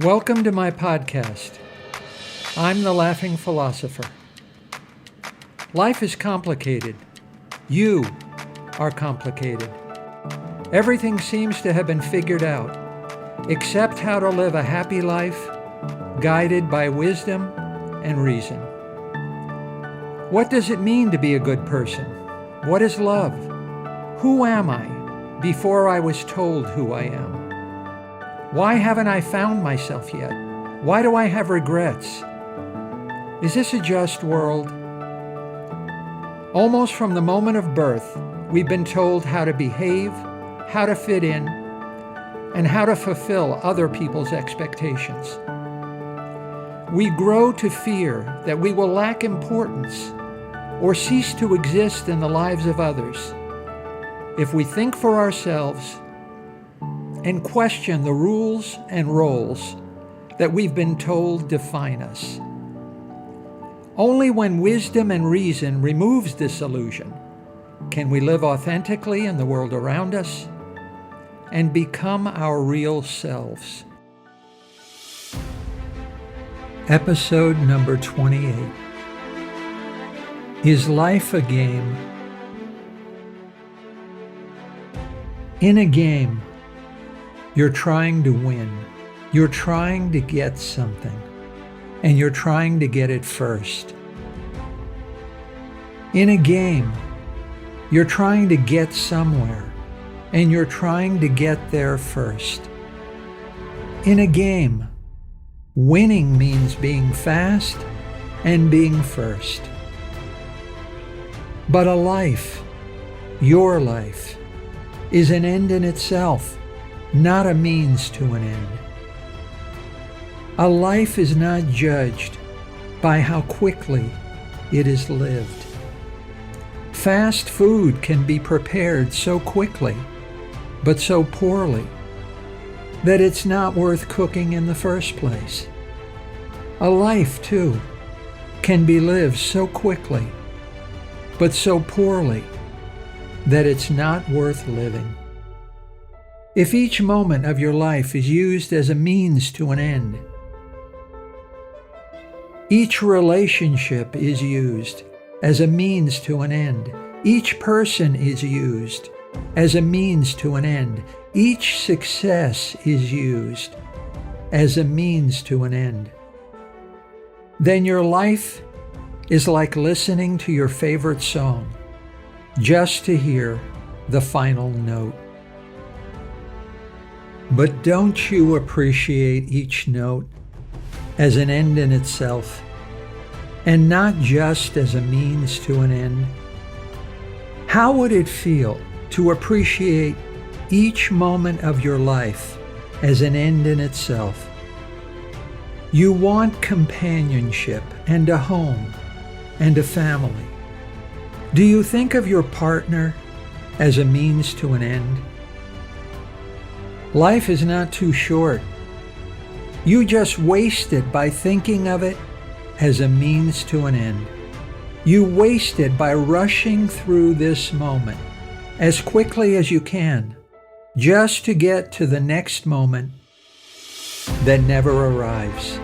Welcome to my podcast. I'm the Laughing Philosopher. Life is complicated. You are complicated. Everything seems to have been figured out, except how to live a happy life, guided by wisdom and reason. What does it mean to be a good person? What is love? Who am I before I was told who I am? Why haven't I found myself yet? Why do I have regrets? Is this a just world? Almost from the moment of birth, we've been told how to behave, how to fit in, and how to fulfill other people's expectations. We grow to fear that we will lack importance or cease to exist in the lives of others if we think for ourselves and question the rules and roles that we've been told define us. Only when wisdom and reason removes this illusion can we live authentically in the world around us and become our real selves. Episode number 28. Is life a game? In a game, you're trying to win. You're trying to get something, and you're trying to get it first. In a game, you're trying to get somewhere, and you're trying to get there first. In a game, winning means being fast and being first. But a life, your life, is an end in itself, not a means to an end. A life is not judged by how quickly it is lived. Fast food can be prepared so quickly, but so poorly, that it's not worth cooking in the first place. A life, too, can be lived so quickly, but so poorly, that it's not worth living. If each moment of your life is used as a means to an end, each relationship is used as a means to an end, each person is used as a means to an end, each success is used as a means to an end, then your life is like listening to your favorite song just to hear the final note. But don't you appreciate each note as an end in itself, and not just as a means to an end? How would it feel to appreciate each moment of your life as an end in itself? You want companionship and a home and a family. Do you think of your partner as a means to an end? Life is not too short. You just waste it by thinking of it as a means to an end. You waste it by rushing through this moment as quickly as you can, just to get to the next moment that never arrives.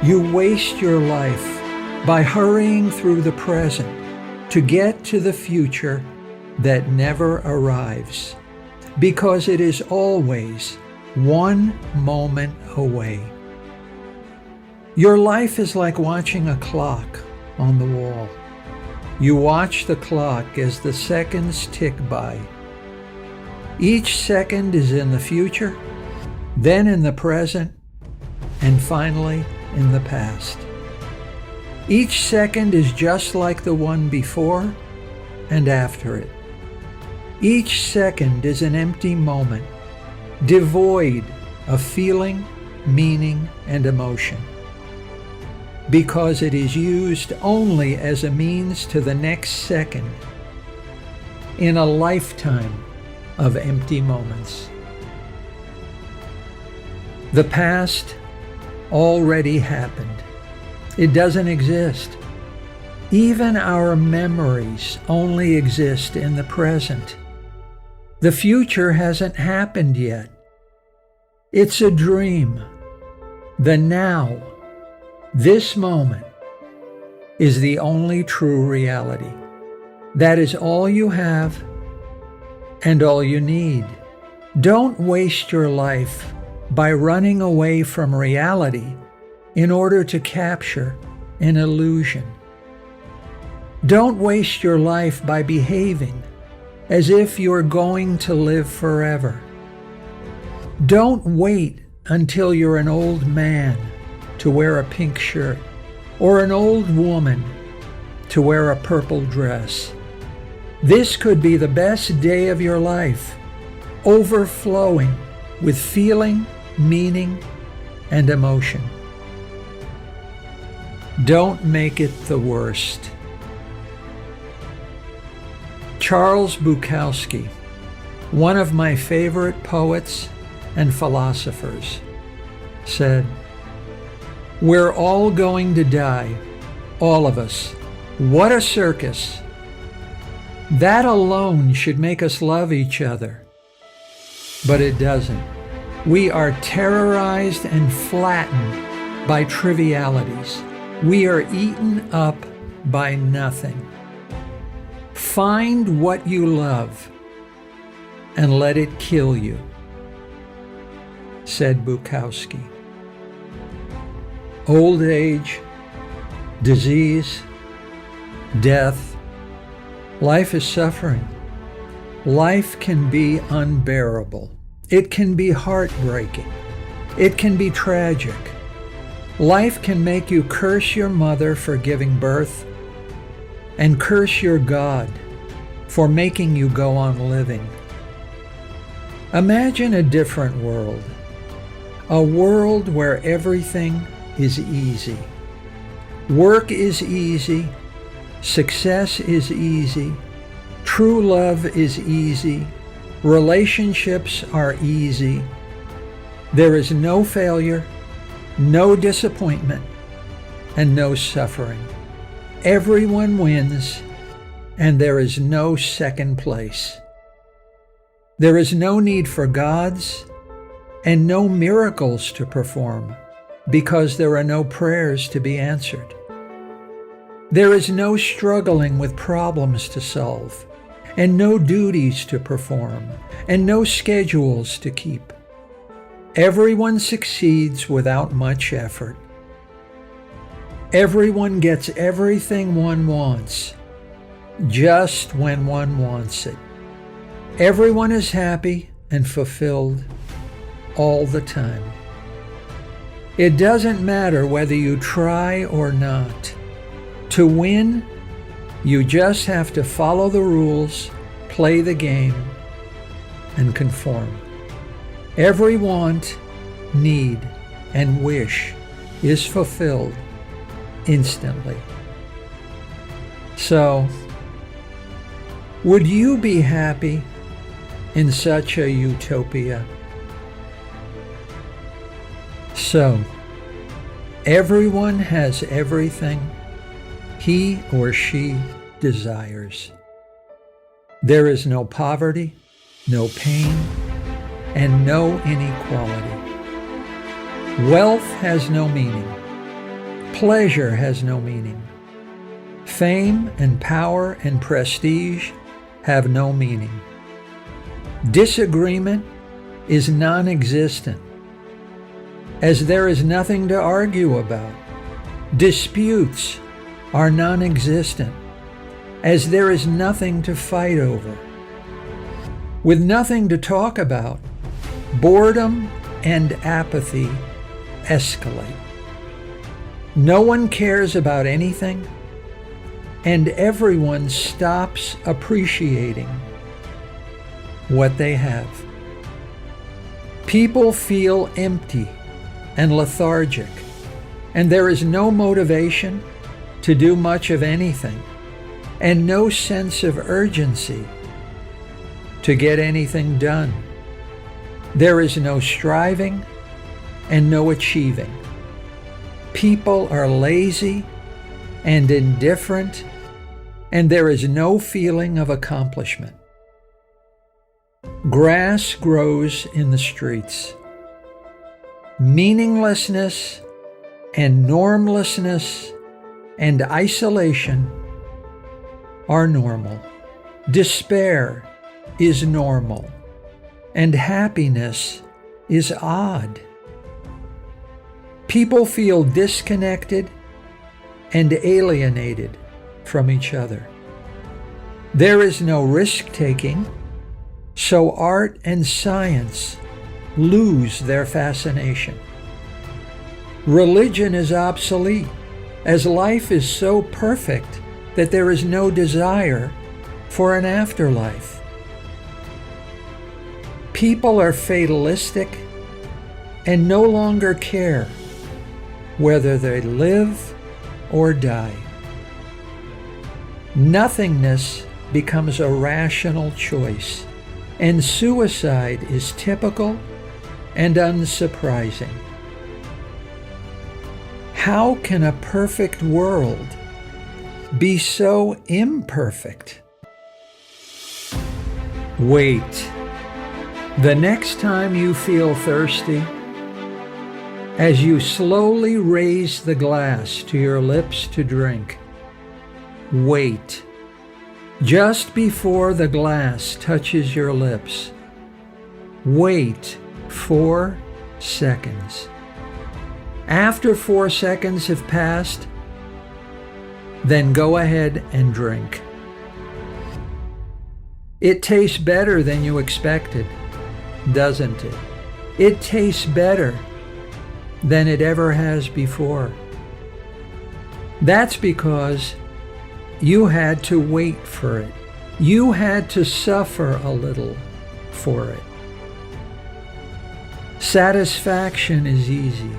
You waste your life by hurrying through the present to get to the future that never arrives, because it is always one moment away. Your life is like watching a clock on the wall. You watch the clock as the seconds tick by. Each second is in the future, then in the present, and finally in the past. Each second is just like the one before and after it. Each second is an empty moment, devoid of feeling, meaning, and emotion, because it is used only as a means to the next second in a lifetime of empty moments. The past already happened. It doesn't exist. Even our memories only exist in the present. The future hasn't happened yet. It's a dream, The now, this moment, is the only true reality. That is all you have and all you need. Don't waste your life by running away from reality in order to capture an illusion. Don't waste your life by behaving as if you're going to live forever. Don't wait until you're an old man to wear a pink shirt or an old woman to wear a purple dress. This could be the best day of your life, overflowing with feeling, meaning, and emotion. Don't make it the worst. Charles Bukowski, one of my favorite poets and philosophers, said, "We're all going to die, all of us. What a circus! That alone should make us love each other. But it doesn't. We are terrorized and flattened by trivialities. We are eaten up by nothing. Find what you love and let it kill you," said Bukowski. Old age, disease, death, life is suffering. Life can be unbearable. It can be heartbreaking. It can be tragic. Life can make you curse your mother for giving birth and curse your God for making you go on living. Imagine a different world, a world where everything is easy. Work is easy, success is easy, true love is easy, relationships are easy. There is no failure, no disappointment, and no suffering. Everyone wins, and there is no second place. There is no need for gods and no miracles to perform, because there are no prayers to be answered. There is no struggling with problems to solve, and no duties to perform, and no schedules to keep. Everyone succeeds without much effort. Everyone gets everything one wants, just when one wants it. Everyone is happy and fulfilled all the time. It doesn't matter whether you try or not. To win, you just have to follow the rules, play the game, and conform. Every want, need, and wish is fulfilled instantly. So, would you be happy in such a utopia? So, everyone has everything he or she desires. There is no poverty, no pain, and no inequality. Wealth has no meaning. Pleasure has no meaning. Fame and power and prestige have no meaning. Disagreement is non-existent, as there is nothing to argue about. Disputes are non-existent, as there is nothing to fight over. With nothing to talk about, boredom and apathy escalate. No one cares about anything, and everyone stops appreciating what they have. People feel empty and lethargic, and there is no motivation to do much of anything, and no sense of urgency to get anything done. There is no striving and no achieving. People are lazy and indifferent, and there is no feeling of accomplishment. Grass grows in the streets. Meaninglessness and normlessness and isolation are normal. Despair is normal, and happiness is odd. People feel disconnected and alienated from each other. There is no risk-taking, so art and science lose their fascination. Religion is obsolete, as life is so perfect that there is no desire for an afterlife. People are fatalistic and no longer care whether they live or die. Nothingness becomes a rational choice, and suicide is typical and unsurprising. How can a perfect world be so imperfect? Wait. The next time you feel thirsty, as you slowly raise the glass to your lips to drink, wait. Just before the glass touches your lips, wait 4 seconds. After 4 seconds have passed, then go ahead and drink. It tastes better than you expected, doesn't it? It tastes better than it ever has before. That's because you had to wait for it. You had to suffer a little for it. Satisfaction is easy.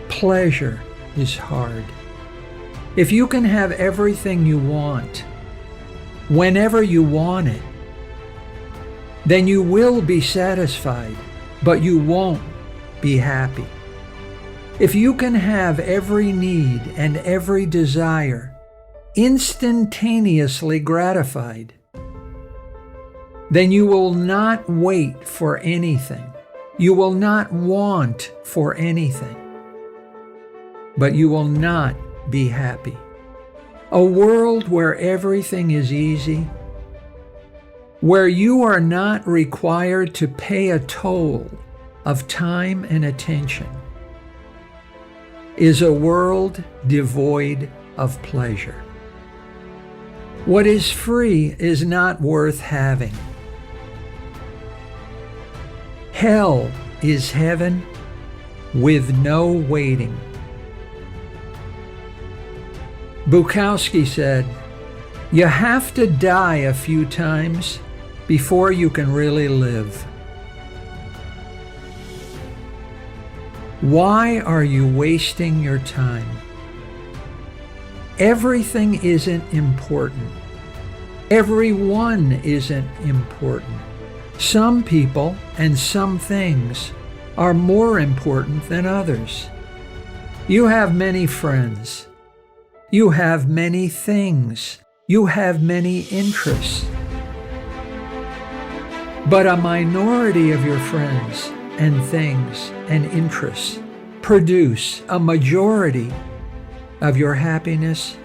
Pleasure is hard. If you can have everything you want, whenever you want it, then you will be satisfied, but you won't be happy. If you can have every need and every desire instantaneously gratified, then you will not wait for anything. You will not want for anything, but you will not be happy. A world where everything is easy, where you are not required to pay a toll of time and attention, is a world devoid of pleasure. What is free is not worth having. Hell is heaven with no waiting. Bukowski said, "You have to die a few times before you can really live." Why are you wasting your time? Everything isn't important. Everyone isn't important. Some people and some things are more important than others. You have many friends. You have many things. You have many interests. But a minority of your friends and things and interests produce a majority of your happiness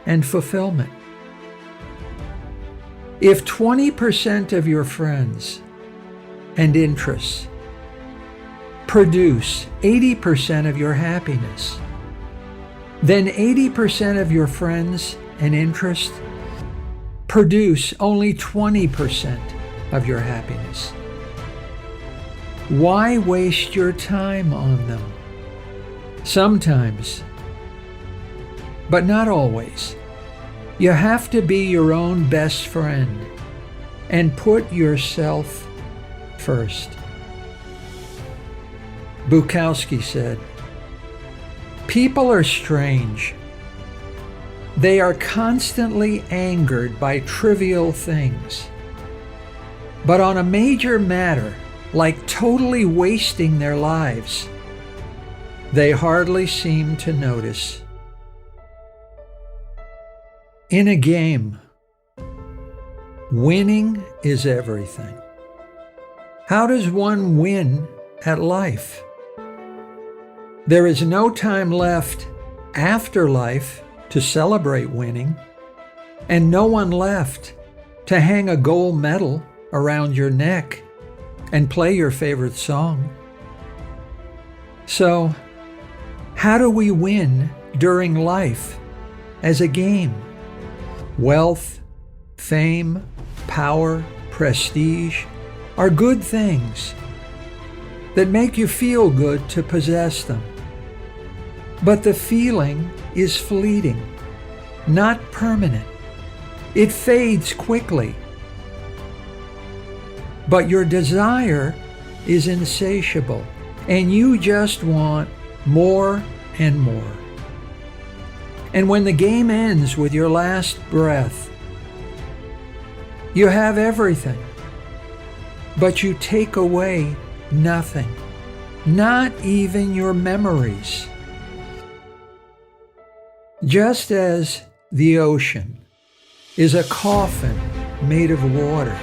and fulfillment. If 20% of your friends and interests produce 80% of your happiness, then 80% of your friends and interests produce only 20% of your happiness. Why waste your time on them? Sometimes, but not always, you have to be your own best friend and put yourself first. Bukowski said, "People are strange. They are constantly angered by trivial things. But on a major matter, like totally wasting their lives, they hardly seem to notice." In a game, winning is everything. How does one win at life? There is no time left after life to celebrate winning, and no one left to hang a gold medal around your neck and play your favorite song. So, how do we win during life as a game? Wealth, fame, power, prestige are good things that make you feel good to possess them. But the feeling is fleeting, not permanent. It fades quickly. But your desire is insatiable, and you just want more and more. And when the game ends with your last breath, you have everything, but you take away nothing, not even your memories. Just as the ocean is a coffin made of water,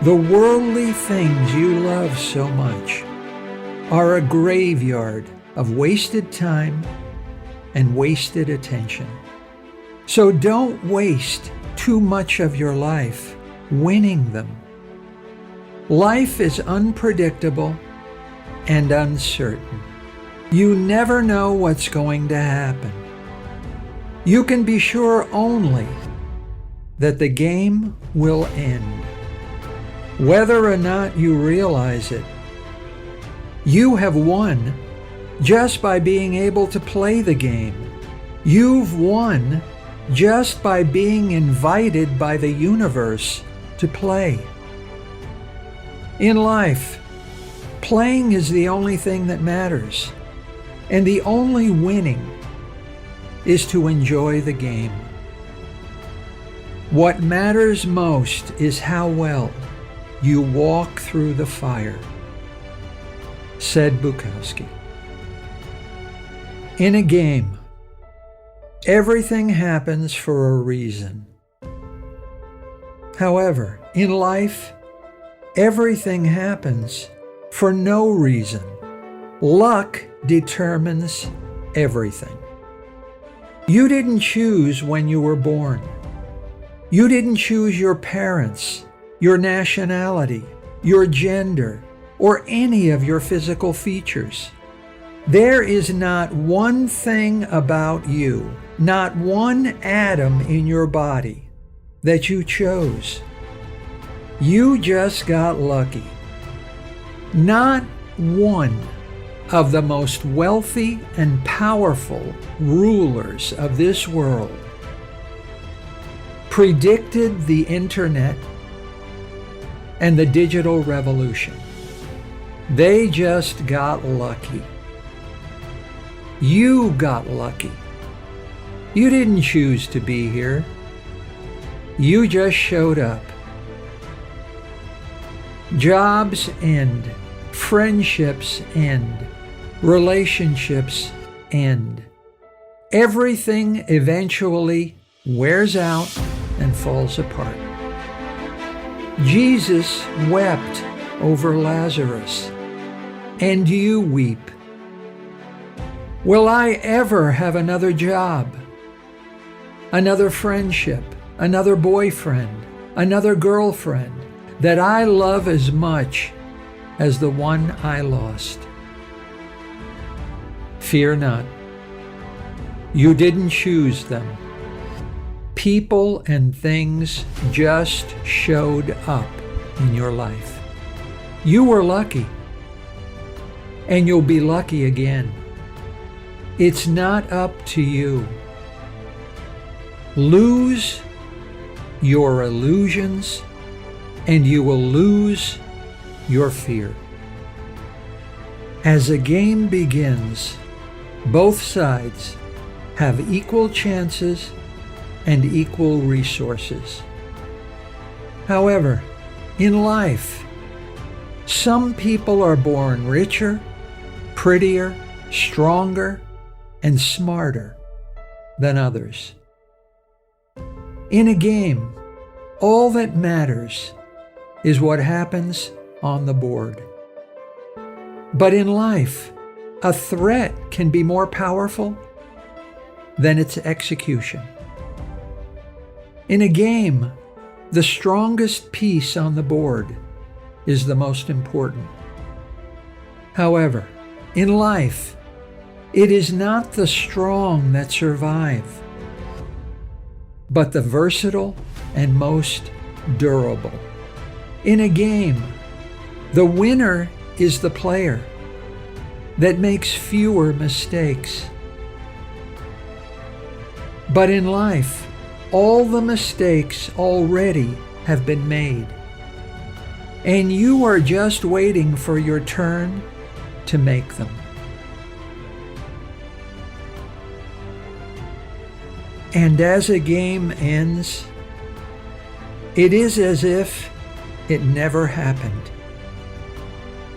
the worldly things you love so much are a graveyard of wasted time and wasted attention. So don't waste too much of your life winning them. Life is unpredictable and uncertain. You never know what's going to happen. You can be sure only that the game will end. Whether or not you realize it, you have won just by being able to play the game. You've won just by being invited by the universe to play. In life, playing is the only thing that matters, and the only winning is to enjoy the game. What matters most is how well you walk through the fire, said Bukowski. In a game, everything happens for a reason. However, in life, everything happens for no reason. Luck determines everything. You didn't choose when you were born. You didn't choose your parents, your nationality, your gender, or any of your physical features. There is not one thing about you, not one atom in your body that you chose. You just got lucky. Not one of the most wealthy and powerful rulers of this world predicted the internet and the digital revolution. They just got lucky. You got lucky. You didn't choose to be here. You just showed up. Jobs end. Friendships end. Relationships end. Everything eventually wears out and falls apart. Jesus wept over Lazarus, and you weep. Will I ever have another job, another friendship, another boyfriend, another girlfriend that I love as much as the one I lost? Fear not. You didn't choose them. People and things just showed up in your life. You were lucky, and you'll be lucky again. It's not up to you. Lose your illusions, and you will lose your fear. As a game begins, both sides have equal chances and equal resources. However, in life, some people are born richer, prettier, stronger, and smarter than others. In a game, all that matters is what happens on the board. But in life, A threat can be more powerful than its execution. In a game, the strongest piece on the board is the most important. However, in life, it is not the strong that survive, but the versatile and most durable. In a game, the winner is the player that makes fewer mistakes. But in life, all the mistakes already have been made, and you are just waiting for your turn to make them. And as a game ends, it is as if it never happened.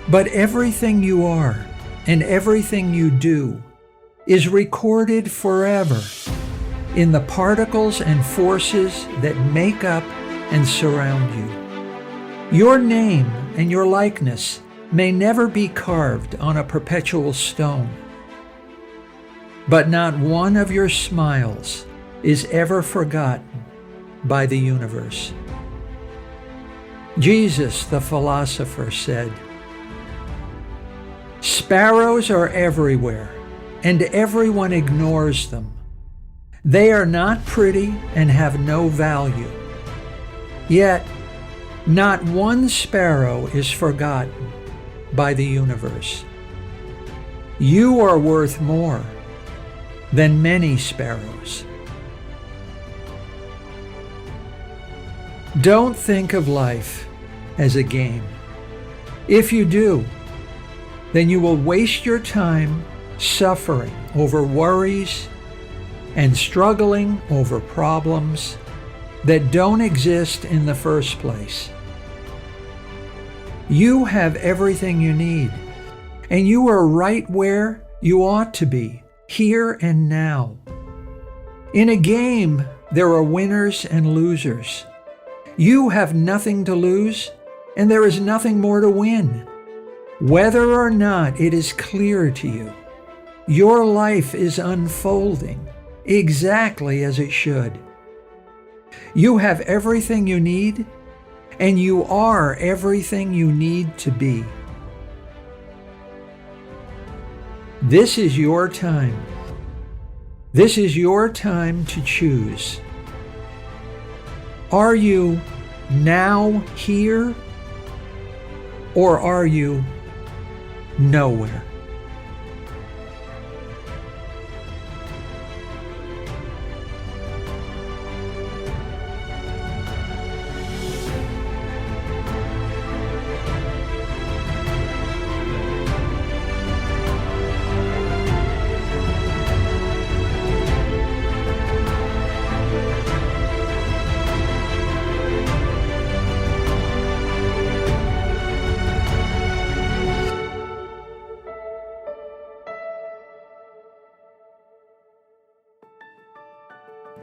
But everything you are and everything you do is recorded forever in the particles and forces that make up and surround you. Your name and your likeness may never be carved on a perpetual stone, but not one of your smiles is ever forgotten by the universe. Jesus, the philosopher, said, "Sparrows are everywhere, and everyone ignores them. They are not pretty and have no value. Yet, not one sparrow is forgotten by the universe. You are worth more than many sparrows." Don't think of life as a game. If you do, then you will waste your time suffering over worries and struggling over problems that don't exist in the first place. You have everything you need, and you are right where you ought to be, here and now. In a game, there are winners and losers. You have nothing to lose, and there is nothing more to win. Whether or not it is clear to you, your life is unfolding exactly as it should. You have everything you need, and you are everything you need to be. This is your time. This is your time to choose. Are you now here, or are you nowhere?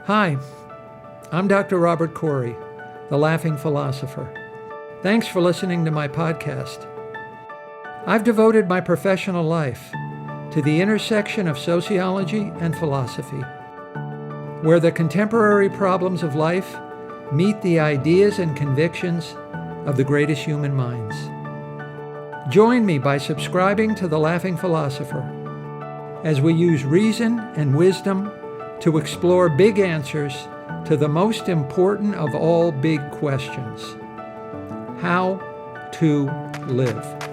Hi, I'm Dr. Robert Corey, the Laughing Philosopher. Thanks for listening to my podcast. I've devoted my professional life to the intersection of sociology and philosophy, where the contemporary problems of life meet the ideas and convictions of the greatest human minds. Join me by subscribing to The Laughing Philosopher as we use reason and wisdom to explore big answers to the most important of all big questions: how to live.